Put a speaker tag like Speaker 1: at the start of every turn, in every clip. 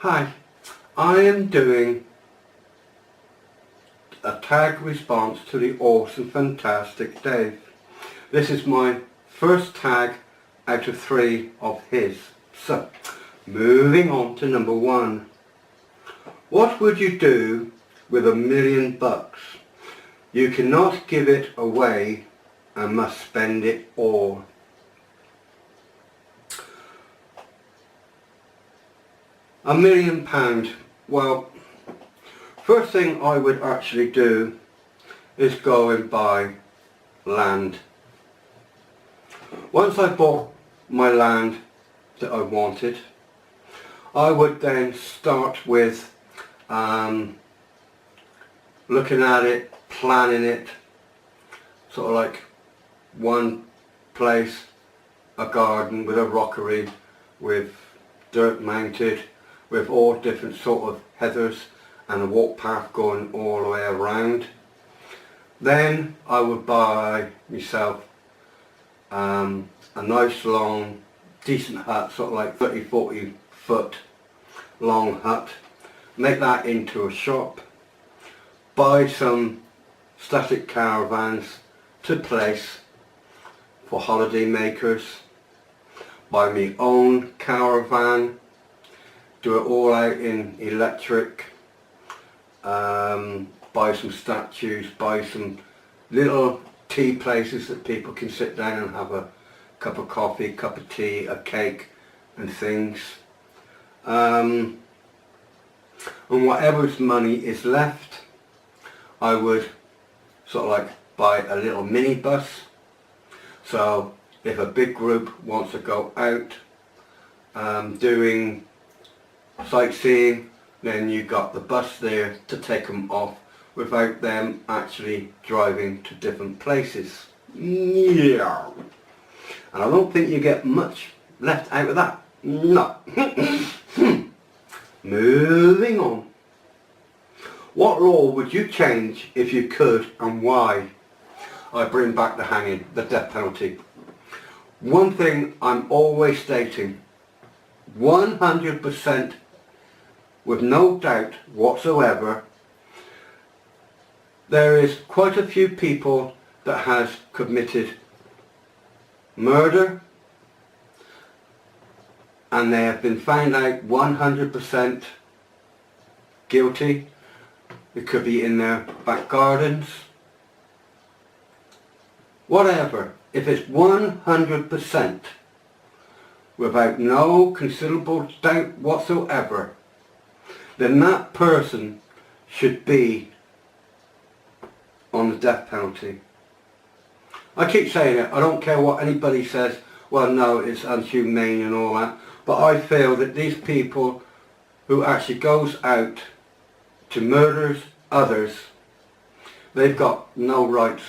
Speaker 1: Hi, I am doing a tag response to the awesome, fantastic Dave. This is my first tag out of 3 of his. So, moving on to number 1. What would you do with $1 million? You cannot give it away and must spend it all. £1 million. Well, first thing I would actually do is go and buy land. Once I bought my land that I wanted, I would then start with looking at it, planning it, sort of like one place, a garden with a rockery, with dirt mounted, with all different sort of heathers and a walk path going all the way around. Then I would buy myself a nice long decent hut, sort of like 30-40 foot long hut, make that into a shop, buy some static caravans to place for holiday makers, buy my own caravan, do it all out in electric, buy some statues, buy some little tea places that people can sit down and have a cup of coffee, cup of tea, a cake and things. And whatever's money is left, I would sort of like buy a little minibus. So if a big group wants to go out doing sightseeing, then you got the bus there to take them off without them actually driving to different places. Yeah. And I don't think you get much left out of that. No. Moving on. What law would you change if you could, and why? I bring back the hanging, the death penalty. One thing I'm always stating, 100% with no doubt whatsoever, there is quite a few people that has committed murder and they have been found out 100% guilty. It could be in their back gardens, whatever. If it's 100% without no considerable doubt whatsoever, then that person should be on the death penalty. I keep saying it, I don't care what anybody says, well no, it's unhumane and all that, but I feel that these people who actually goes out to murders others, they've got no right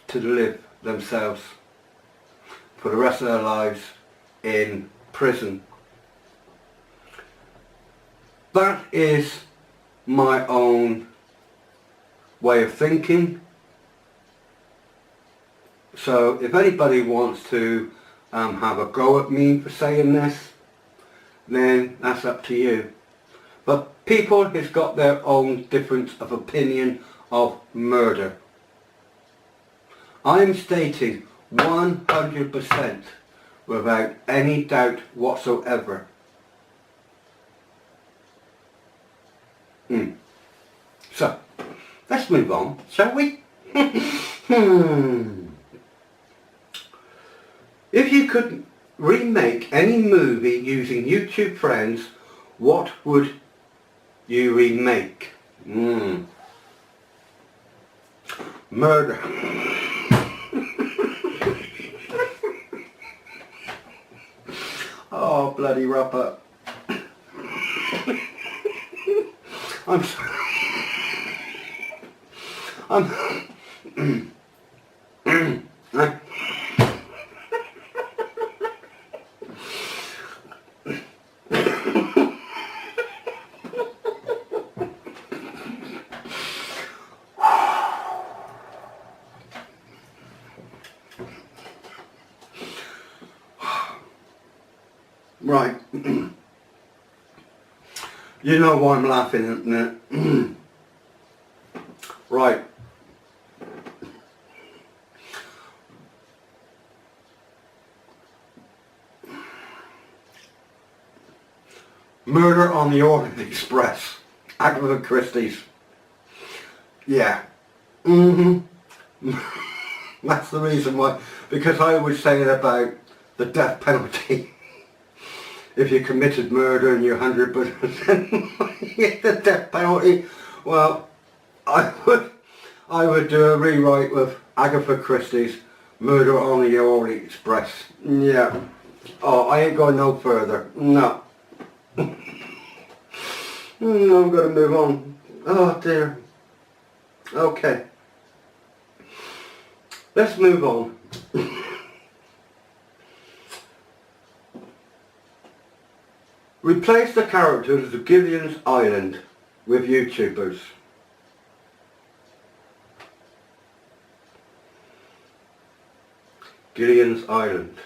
Speaker 1: to live themselves for the rest of their lives in prison. That is my own way of thinking. So if anybody wants to have a go at me for saying this, then that's up to you. But people has got their own difference of opinion of murder. I'm stating 100% without any doubt whatsoever. So, let's move on, shall we? If you could remake any movie using YouTube Friends, what would you remake? Murder. Oh, bloody rupper. I'm sorry. Right. You know why I'm laughing, isn't it? Right. Murder on the Orient Express. Agatha Christie's. Yeah. That's the reason why. Because I was saying about the death penalty. If you committed murder and you're 100% get the death penalty, well, I would do a rewrite with Agatha Christie's Murder on the Orient Express. Yeah. Oh, I ain't going no further. No. I'm going to move on. Oh dear. Okay. Let's move on. Replace the characters of Gilligan's Island with YouTubers. Gilligan's Island.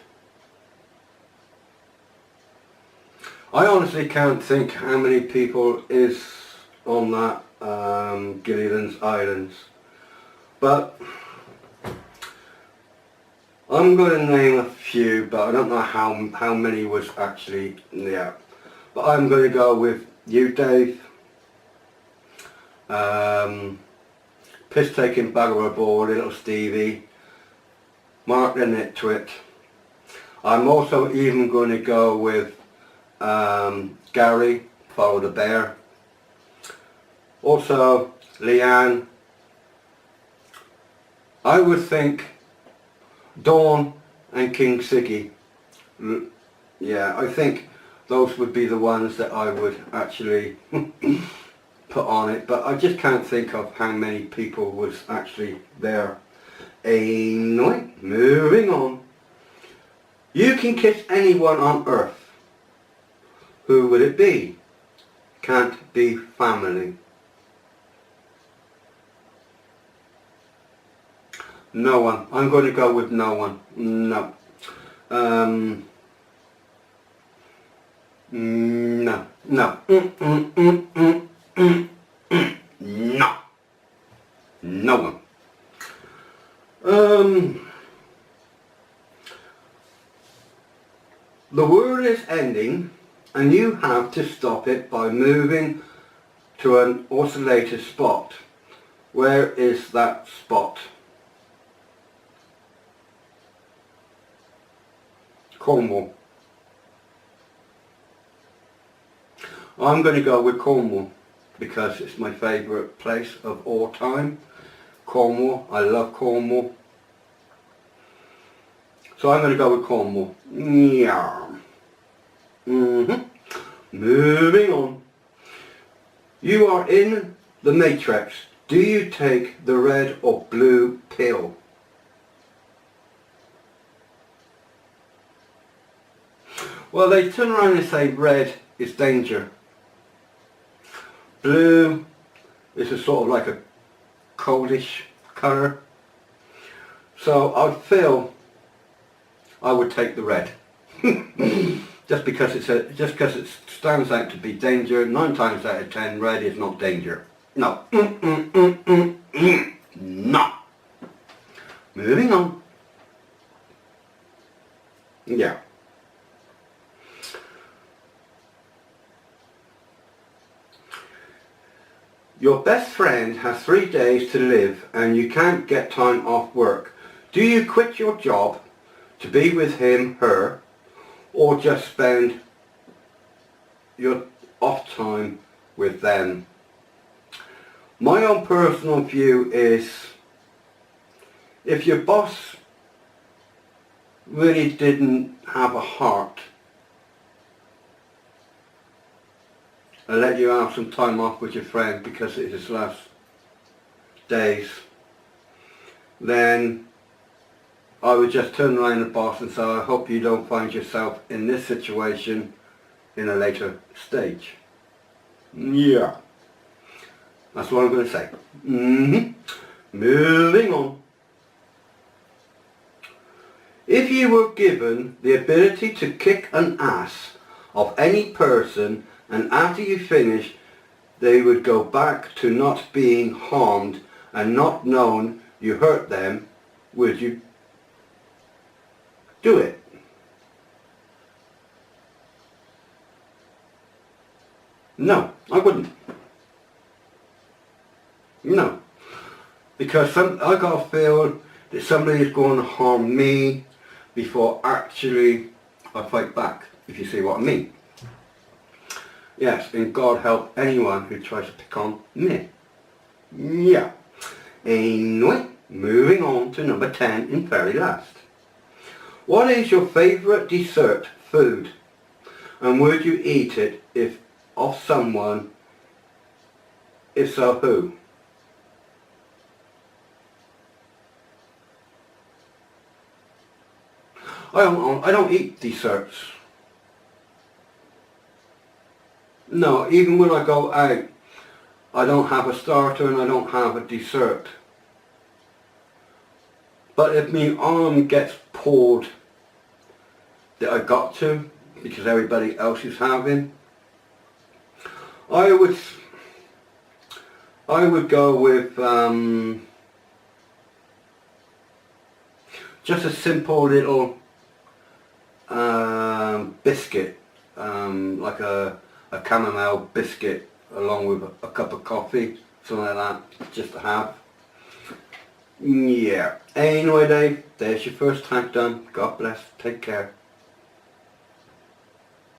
Speaker 1: I honestly can't think how many people is on that Gilligan's Islands, but I'm going to name a few, but I don't know how many was actually there. But I'm going to go with you, Dave, Piss Taking Bugger Aboard, Little Stevie, Mark the Nitwit. I'm also even going to go with Gary, Follow the Bear. Also Leanne. I would think Dawn and King Siggy. Yeah, I think those would be the ones that I would actually put on it, but I just can't think of how many people was actually there. Anyway, moving on. You can kiss anyone on earth. Who would it be? Can't be family. No one. I'm going to go with no one. No. No. No. No. No one. The world is ending and you have to stop it by moving to an isolated spot. Where is that spot? Cornwall. I'm going to go with Cornwall because it's my favourite place of all time. Cornwall. I love Cornwall. So I'm going to go with Cornwall. Yeah. Moving on. You are in the Matrix. Do you take the red or blue pill? Well, they turn around and say red is danger. Blue is a sort of like a coldish colour. So I feel I would take the red. just because it stands out to be danger. 9 times out of 10 red is not danger. No. No. Moving on. Yeah. Your best friend has 3 days to live and you can't get time off work. Do you quit your job to be with him, her, or just spend your off time with them? My own personal view is, if your boss really didn't have a heart and let you have some time off with your friend because it's his last days, then I would just turn around to the boss and say, I hope you don't find yourself in this situation in a later stage. Yeah. That's what I'm going to say. Moving on. If you were given the ability to kick an ass of any person and after you finish they would go back to not being harmed and not knowing you hurt them, would you do it? No, I wouldn't. No. Because I got to feel that somebody is going to harm me before actually I fight back, if you see what I mean. Yes, and God help anyone who tries to pick on me. Yeah. Anyway, moving on to number 10 and very last. What is your favourite dessert food? And would you eat it if of someone? If so, who? I don't eat desserts. No, even when I go out, I don't have a starter and I don't have a dessert. But if my arm gets pulled that I got to, because everybody else is having, I would go with just a simple little biscuit, like a chamomile biscuit along with a cup of coffee, something like that, just to have. Yeah. Anyway, Dave, there's your first tank done. God bless. Take care.